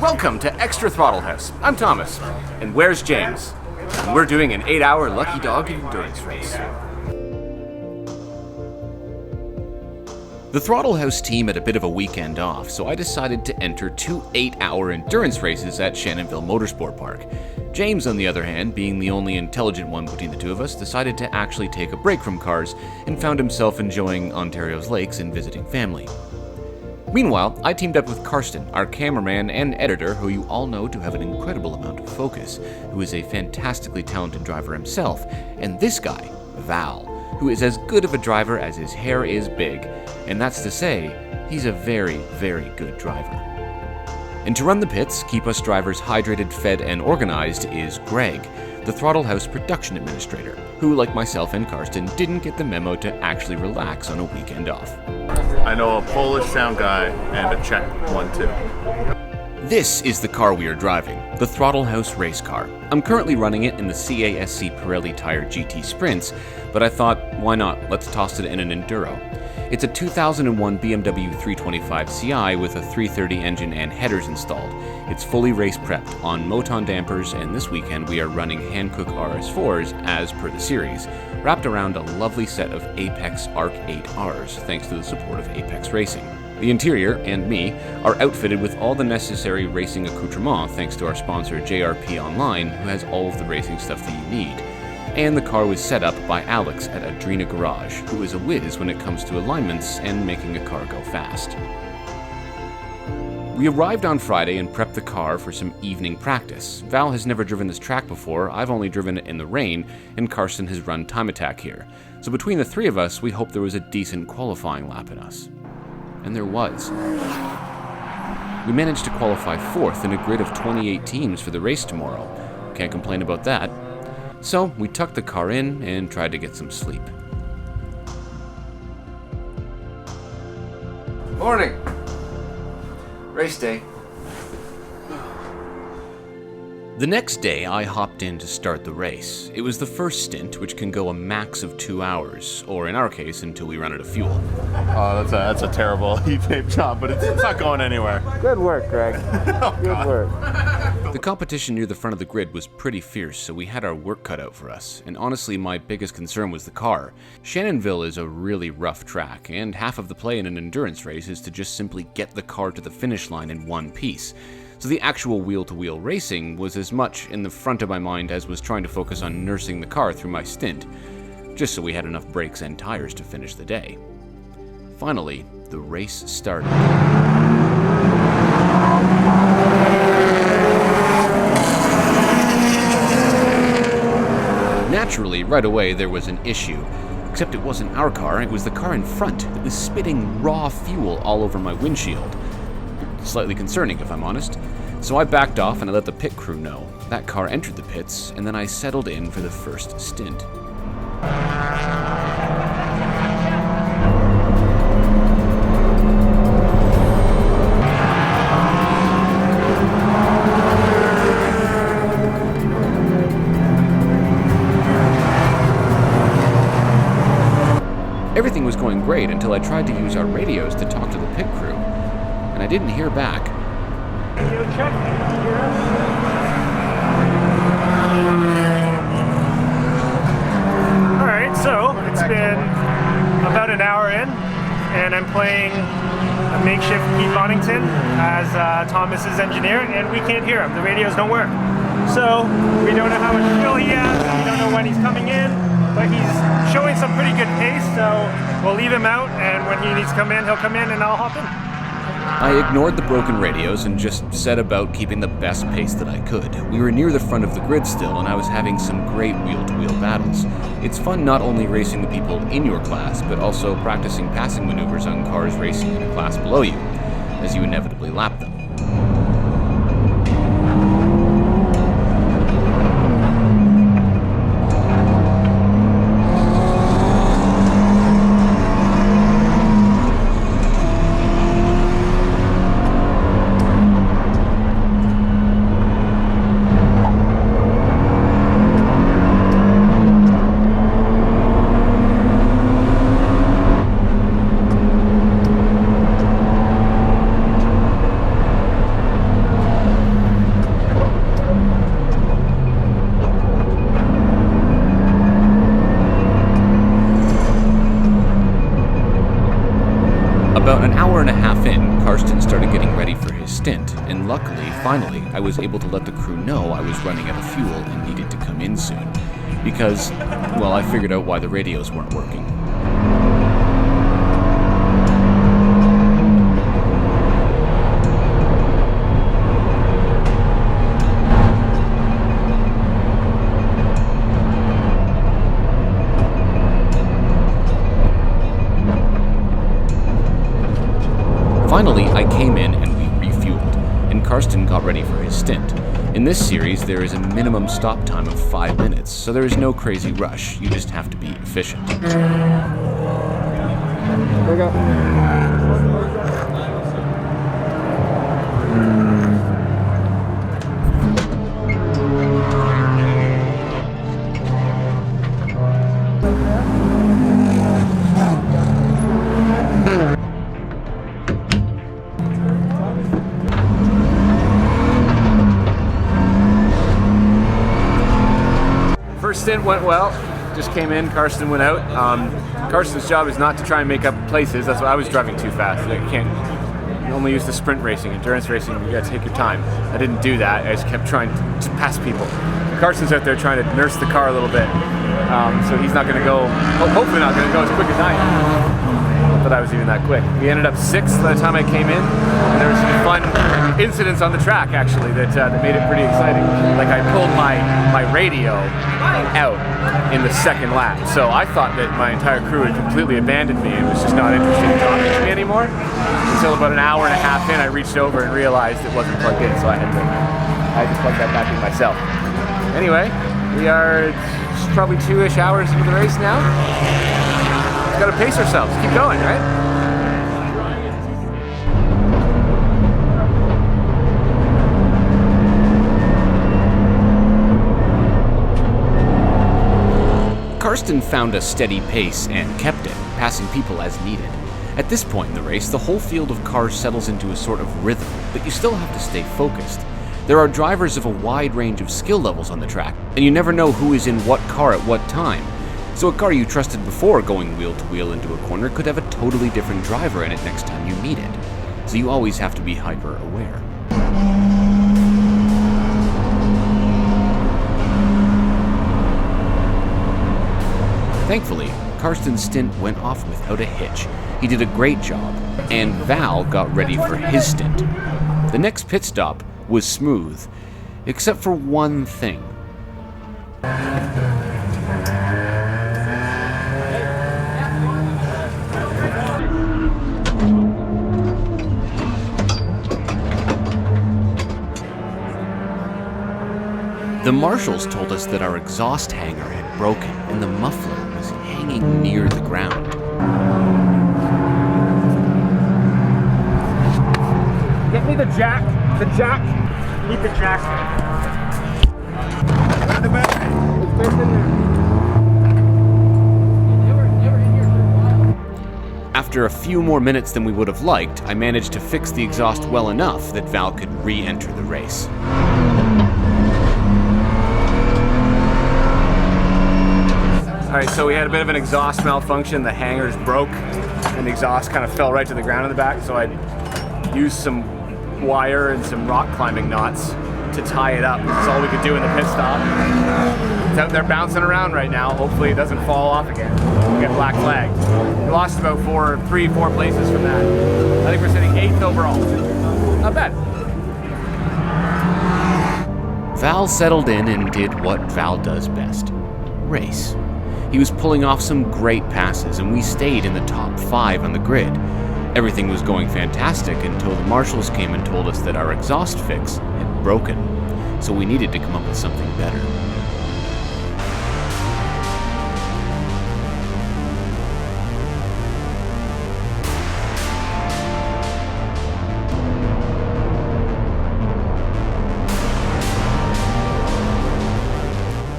Welcome to Extra Throttle House. I'm Thomas, and where's James? And we're doing an 8-hour Lucky Dog endurance race. The Throttle House team had a bit of a weekend off, so I decided to enter 2 8-hour endurance races at Shannonville Motorsport Park. James, on the other hand, being the only intelligent one between the two of us, decided to actually take a break from cars and found himself enjoying Ontario's lakes and visiting family. Meanwhile, I teamed up with Karston, our cameraman and editor, who you all know to have an incredible amount of focus, who is a fantastically talented driver himself, and this guy, Val, who is as good of a driver as his hair is big, and that's to say, he's a very, very good driver. And to run the pits, keep us drivers hydrated, fed, and organized is Greg, the Throttle House production administrator, who, like myself and Karston, didn't get the memo to actually relax on a weekend off. I know a Polish sound guy and a Czech one too. This is the car we are driving, the Throttle House race car. I'm currently running it in the CASC Pirelli Tire GT Sprints, but I thought, why not? Let's toss it in an Enduro. It's a 2001 BMW 325 Ci with a 330 engine and headers installed. It's fully race prepped on Moton dampers, and this weekend we are running Hankook RS4s as per the series, wrapped around a lovely set of Apex Arc 8Rs, thanks to the support of Apex Racing. The interior, and me, are outfitted with all the necessary racing accoutrement thanks to our sponsor JRP Online, who has all of the racing stuff that you need. And the car was set up by Alex at Adrena Garage, who is a whiz when it comes to alignments and making a car go fast. We arrived on Friday and prepped the car for some evening practice. Val has never driven this track before, I've only driven it in the rain, and Karston has run time attack here. So between the three of us, we hoped there was a decent qualifying lap in us. And there was. We managed to qualify 4th in a grid of 28 teams for the race tomorrow. Can't complain about that. So we tucked the car in and tried to get some sleep. Morning! Race day. The next day, I hopped in to start the race. It was the first stint, which can go a max of 2 hours, or in our case, until we run out of fuel. Oh, that's a terrible heat-tape job, but it's not going anywhere. Good work, Greg. Good work. The competition near the front of the grid was pretty fierce, so we had our work cut out for us, and honestly, my biggest concern was the car. Shannonville is a really rough track, and half of the play in an endurance race is to just simply get the car to the finish line in one piece. So the actual wheel-to-wheel racing was as much in the front of my mind as was trying to focus on nursing the car through my stint, just so we had enough brakes and tires to finish the day. Finally, the race started. Naturally, right away there was an issue. Except it wasn't our car, it was the car in front that was spitting raw fuel all over my windshield. Slightly concerning, if I'm honest. So I backed off and I let the pit crew know. That car entered the pits, and then I settled in for the first stint. Everything was going great until I tried to use our radios to talk to the pit crew, and I didn't hear back. Radio check. Alright, so it's been about an hour in, and I'm playing a makeshift Pete Boddington as Thomas's engineer, and we can't hear him. The radios don't work. So we don't know how much fuel he has, we don't know when he's coming in, but he's showing some pretty good pace, so we'll leave him out, and when he needs to come in, he'll come in and I'll hop in. I ignored the broken radios and just set about keeping the best pace that I could. We were near the front of the grid still, and I was having some great wheel-to-wheel battles. It's fun not only racing the people in your class, but also practicing passing maneuvers on cars racing in a class below you, as you inevitably lap them. About an hour and a half in, Karston started getting ready for his stint, and luckily, finally, I was able to let the crew know I was running out of fuel and needed to come in soon. Because, well, I figured out why the radios weren't working. Finally, I came in and we refueled, and Karston got ready for his stint. In this series, there is a minimum stop time of 5 minutes, so there is no crazy rush. You just have to be efficient. There we go. First stint went well. Just came in, Karston went out. Karston's job is not to try and make up places. That's why I was driving too fast. You only use the sprint racing, endurance racing, you gotta take your time. I didn't do that. I just kept trying to pass people. Karston's out there trying to nurse the car a little bit. So he's not gonna go, hopefully not gonna go as quick as I am. Not that I was even that quick. We ended up 6th by the time I came in. And there were some fun incidents on the track actually that made it pretty exciting. Like I pulled my radio out in the second lap. So I thought that my entire crew had completely abandoned me and was just not interested in talking to me anymore. Until about an hour and a half in, I reached over and realized it wasn't plugged in, so I had to plug that back in myself. Anyway, we are probably 2-ish hours into the race now. Just gotta pace ourselves, keep going, right? Karston found a steady pace and kept it, passing people as needed. At this point in the race, the whole field of cars settles into a sort of rhythm, but you still have to stay focused. There are drivers of a wide range of skill levels on the track, and you never know who is in what car at what time. So a car you trusted before going wheel to wheel into a corner could have a totally different driver in it next time you meet it. So you always have to be hyper aware. Thankfully, Karston's stint went off without a hitch. He did a great job, and Val got ready for his stint. The next pit stop was smooth, except for one thing. The marshals told us that our exhaust hanger had broken and the muffler was hanging near the ground. Get me the jack. The jack. Need the jack. The battery. It's in there. After a few more minutes than we would have liked, I managed to fix the exhaust well enough that Val could re-enter the race. Alright, so we had a bit of an exhaust malfunction. The hangers broke and the exhaust kind of fell right to the ground in the back, so I used some wire and some rock climbing knots to tie it up. That's all we could do in the pit stop. It's out there bouncing around right now. Hopefully it doesn't fall off again. We'll get black flagged. We lost about 4 places from that. I think we're sitting 8th overall. Not bad. Val settled in and did what Val does best: race. He was pulling off some great passes, and we stayed in the top 5 on the grid. Everything was going fantastic until the marshals came and told us that our exhaust fix had broken, so we needed to come up with something better.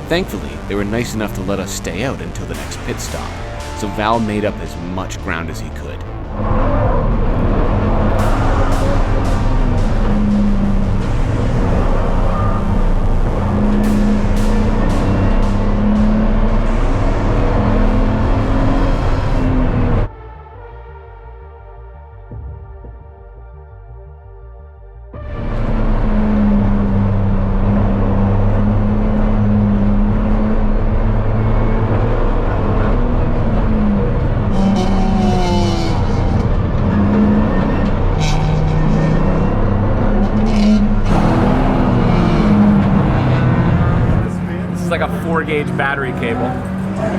Thankfully, they were nice enough to let us stay out until the next pit stop, so Val made up as much ground as he could. 4-gauge battery cable.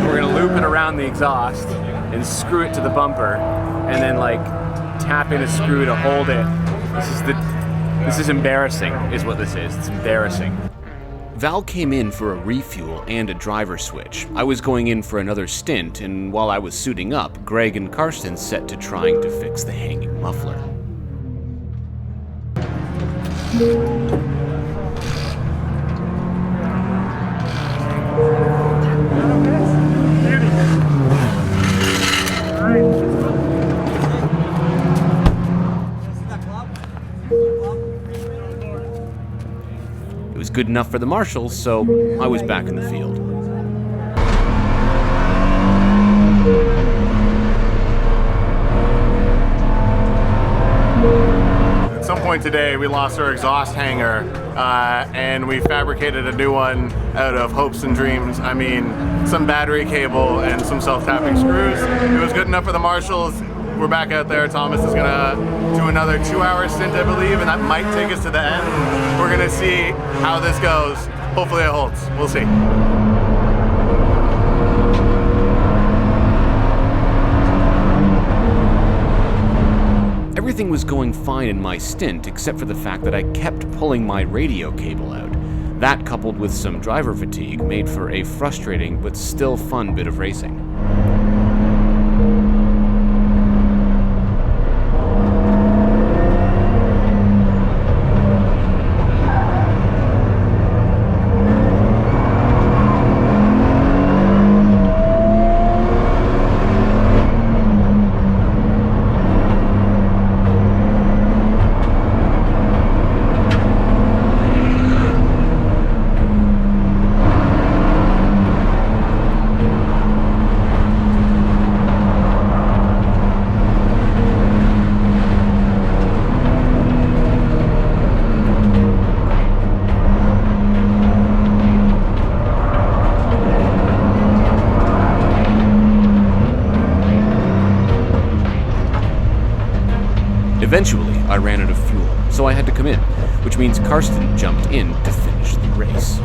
We're gonna loop it around the exhaust and screw it to the bumper, and then like tap in a screw to hold it. This is embarrassing, is what this is. It's embarrassing. Val came in for a refuel and a driver switch. I was going in for another stint, and while I was suiting up, Greg and Karston set to trying to fix the hanging muffler. It was good enough for the marshals, so I was back in the field. At some point today, we lost our exhaust hanger, and we fabricated a new one out of hopes and dreams. I mean, some battery cable and some self-tapping screws. It was good enough for the marshals. We're back out there. Thomas is gonna do another 2-hour stint, I believe, and that might take us to the end. We're gonna see how this goes. Hopefully it holds. We'll see. Everything was going fine in my stint, except for the fact that I kept pulling my radio cable out. That, coupled with some driver fatigue, made for a frustrating but still fun bit of racing. Eventually, I ran out of fuel, so I had to come in, which means Karston jumped in to finish the race.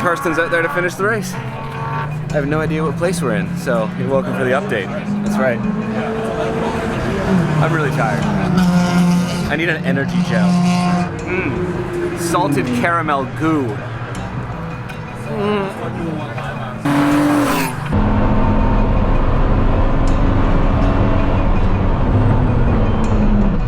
Karston's out there to finish the race. I have no idea what place we're in, so you're welcome for the update. That's right. I'm really tired. I need an energy gel. Salted caramel goo.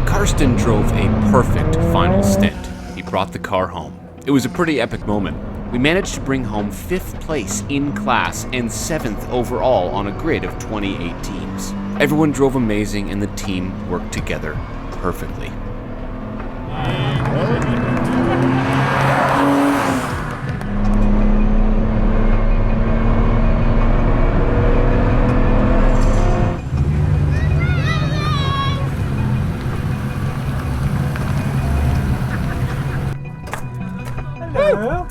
Karston drove a perfect final stint. He brought the car home. It was a pretty epic moment. We managed to bring home 5th place in class and 7th overall on a grid of 28 teams. Everyone drove amazing and the team worked together perfectly. Hello.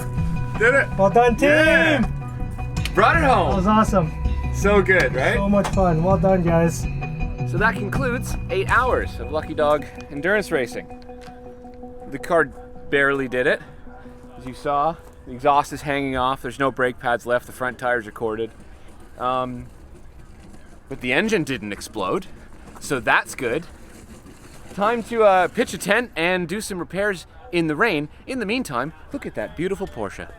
Did it! Well done, team! Yeah. Brought it That home! was awesome. So good, right? So much fun. Well done, guys. So that concludes 8 hours of Lucky Dog endurance racing. The car barely did it. As you saw, the exhaust is hanging off. There's no brake pads left. The front tires are corded. But the engine didn't explode, so that's good. Time to pitch a tent and do some repairs in the rain. In the meantime, look at that beautiful Porsche.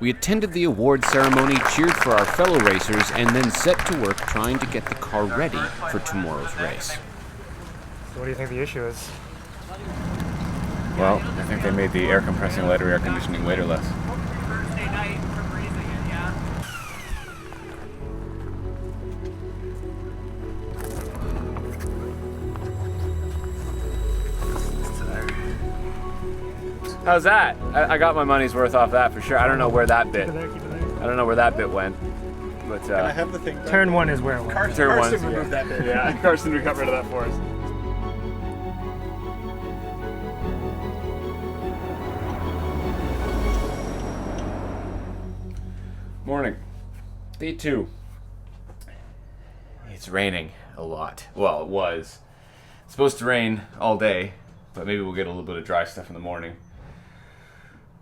We attended the award ceremony, cheered for our fellow racers, and then set to work trying to get the car ready for tomorrow's race. So what do you think the issue is? Well, I think they made the air compressing lighter, air conditioning later less. Thursday night from freezing it, yeah. How's that? I got my money's worth off that for sure. I don't know where that bit. Keep it there, keep it there. I don't know where that bit went. But I have the thing. Turn 1 is where it went. Turn Karston one, removed that bit. yeah, Karston got rid of that for us. Morning. Day 2. It's raining a lot. Well, it was. It's supposed to rain all day, but maybe we'll get a little bit of dry stuff in the morning.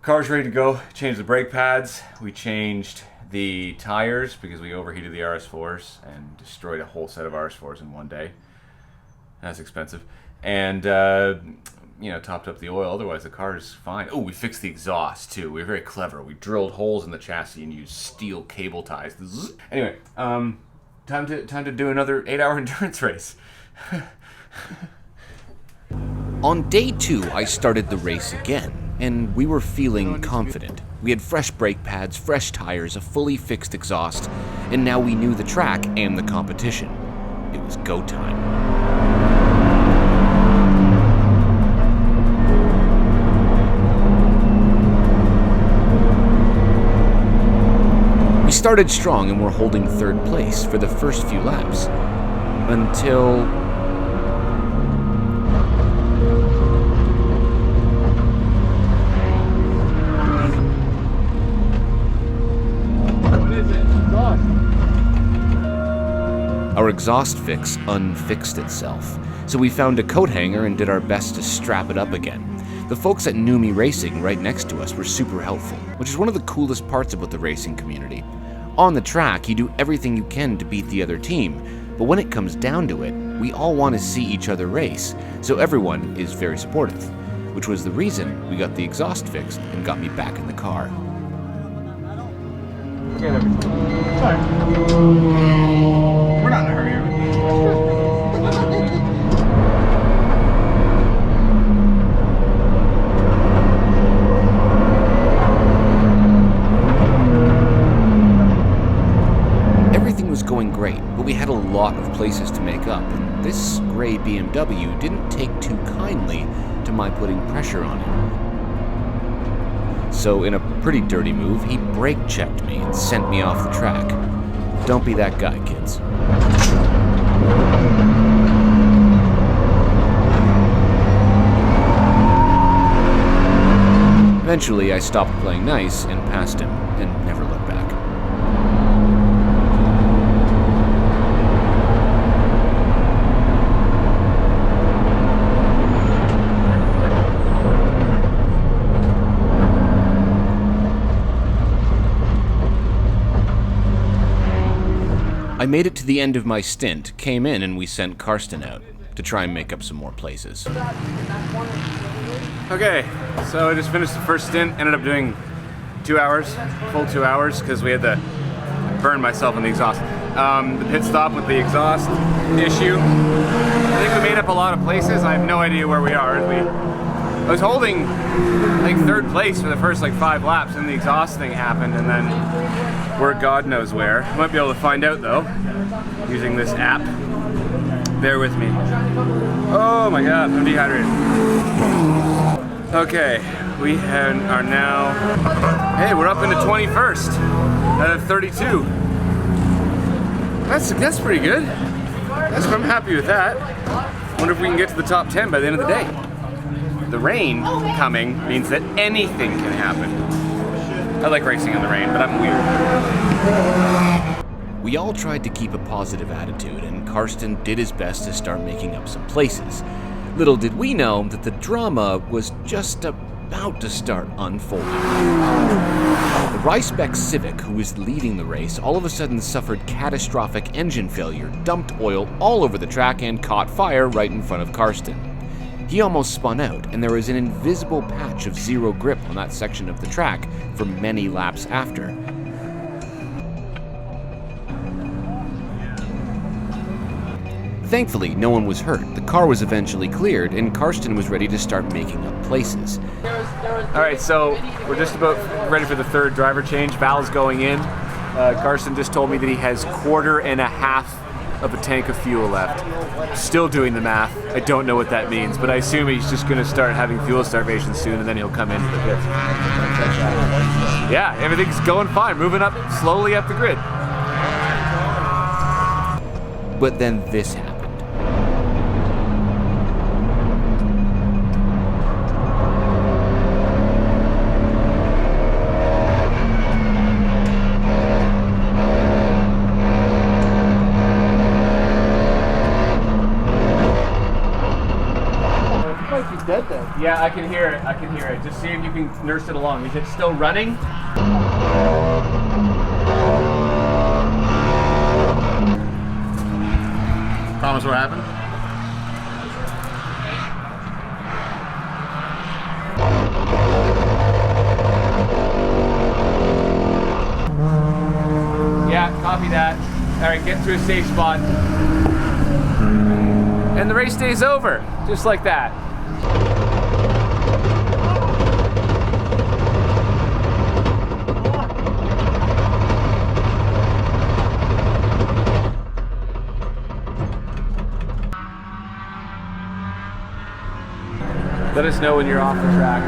Car's ready to go. Changed the brake pads. We changed the tires because we overheated the RS4s and destroyed a whole set of RS4s in one day. That's expensive. And, you know, topped up the oil. Otherwise, the car's fine. Oh, we fixed the exhaust, too. We were very clever. We drilled holes in the chassis and used steel cable ties. Anyway, time to do another 8-hour endurance race. On day 2, I started the race again, and we were feeling confident. We had fresh brake pads, fresh tires, a fully fixed exhaust, and now we knew the track and the competition. It was go time. We started strong and were holding 3rd place for the first few laps, until... Our exhaust fix unfixed itself, so we found a coat hanger and did our best to strap it up again. The folks at Numi Racing right next to us were super helpful, which is one of the coolest parts about the racing community. On the track, you do everything you can to beat the other team, but when it comes down to it, we all want to see each other race, so everyone is very supportive, which was the reason we got the exhaust fixed and got me back in the car. We're not in a hurry. Everything was going great, but we had a lot of places to make up, and this gray BMW didn't take too kindly to my putting pressure on him. So in a pretty dirty move, he brake checked me and sent me off the track. Don't be that guy, kids. Eventually, I stopped playing nice and passed him, and never looked back. I made it to the end of my stint, came in, and we sent Karston out to try and make up some more places. Okay, so I just finished the first stint, ended up doing 2 hours, full 2 hours, because we had to burn myself in the exhaust. The pit stop with the exhaust issue, I think we made up a lot of places. I have no idea where we are. I was holding, I think, 3rd place for the first 5 laps, and the exhaust thing happened, and then we're God knows where. Might be able to find out though, using this app. Bear with me. Oh my god, I'm dehydrated. Okay, we are now, hey, we're up into 21st out of 32. That's pretty good. I'm happy with that. Wonder if we can get to the top 10 by the end of the day. The rain coming means that anything can happen. I like racing in the rain, but I'm weird. We all tried to keep a positive attitude, and Karston did his best to start making up some places. Little did we know that the drama was just about to start unfolding. The Ryspec Civic, who was leading the race, all of a sudden suffered catastrophic engine failure, dumped oil all over the track, and caught fire right in front of Karston. He almost spun out, and there was an invisible patch of zero grip on that section of the track for many laps after. Thankfully, no one was hurt. The car was eventually cleared, and Karston was ready to start making up places. Alright, so we're just about ready for the 3rd driver change. Val's going in. Karston just told me that he has 1.5 of a tank of fuel left. Still doing the math. I don't know what that means, but I assume he's just going to start having fuel starvation soon, and then he'll come in for the pit. Yeah, everything's going fine. Moving up slowly up the grid. But then this happened. dead then. Yeah, I can hear it. I can hear it. Just see if you can nurse it along. Is it still running? Thomas, what happened? Yeah, copy that. All right, get to a safe spot. And the race day's over, just like that. Let us know when you're off the track.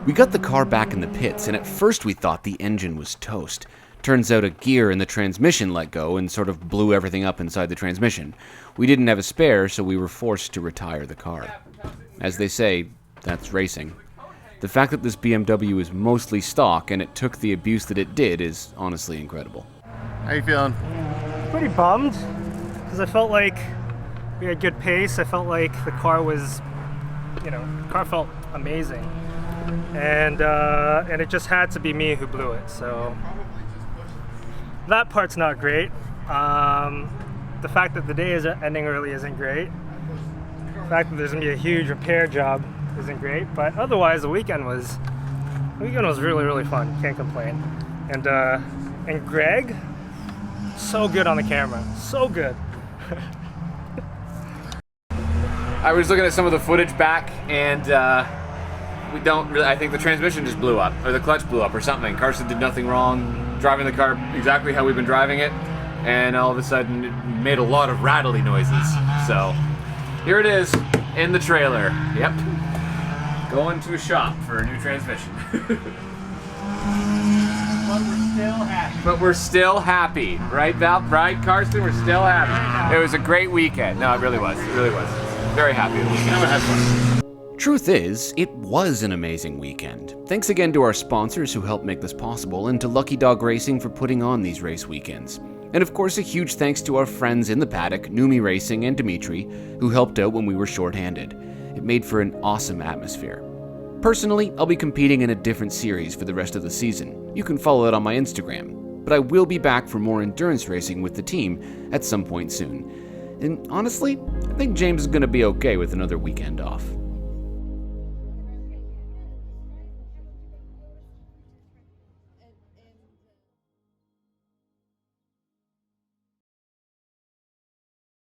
We got the car back in the pits, and at first we thought the engine was toast. Turns out a gear in the transmission let go and sort of blew everything up inside the transmission. We didn't have a spare, so we were forced to retire the car. As they say, that's racing. The fact that this BMW is mostly stock and it took the abuse that it did is honestly incredible. How you feeling? Pretty bummed, because I felt like we had good pace. I felt like the car was, the car felt amazing. And it just had to be me who blew it, so that part's not great. The fact that the day is ending early isn't great. The fact that there's gonna be a huge repair job isn't great, but otherwise the weekend was really, really fun. Can't complain. And Greg, so good on the camera, so good. I was looking at some of the footage back, and we don't really, I think the transmission just blew up, or the clutch blew up, or something. Karston did nothing wrong, driving the car exactly how we've been driving it, and all of a sudden it made a lot of rattly noises. So here it is in the trailer. Yep, going to a shop for a new transmission. But we're still happy, right, Val? Right, Karston? We're still happy. It was a great weekend. No, it really was. It really was. Very happy with the weekend. Had fun. Truth is, it was an amazing weekend. Thanks again to our sponsors who helped make this possible, and to Lucky Dog Racing for putting on these race weekends. And of course, a huge thanks to our friends in the paddock, Numi Racing and Dimitri, who helped out when we were shorthanded. It made for an awesome atmosphere. Personally, I'll be competing in a different series for the rest of the season. You can follow it on my Instagram. But I will be back for more endurance racing with the team at some point soon. And honestly, I think James is going to be okay with another weekend off.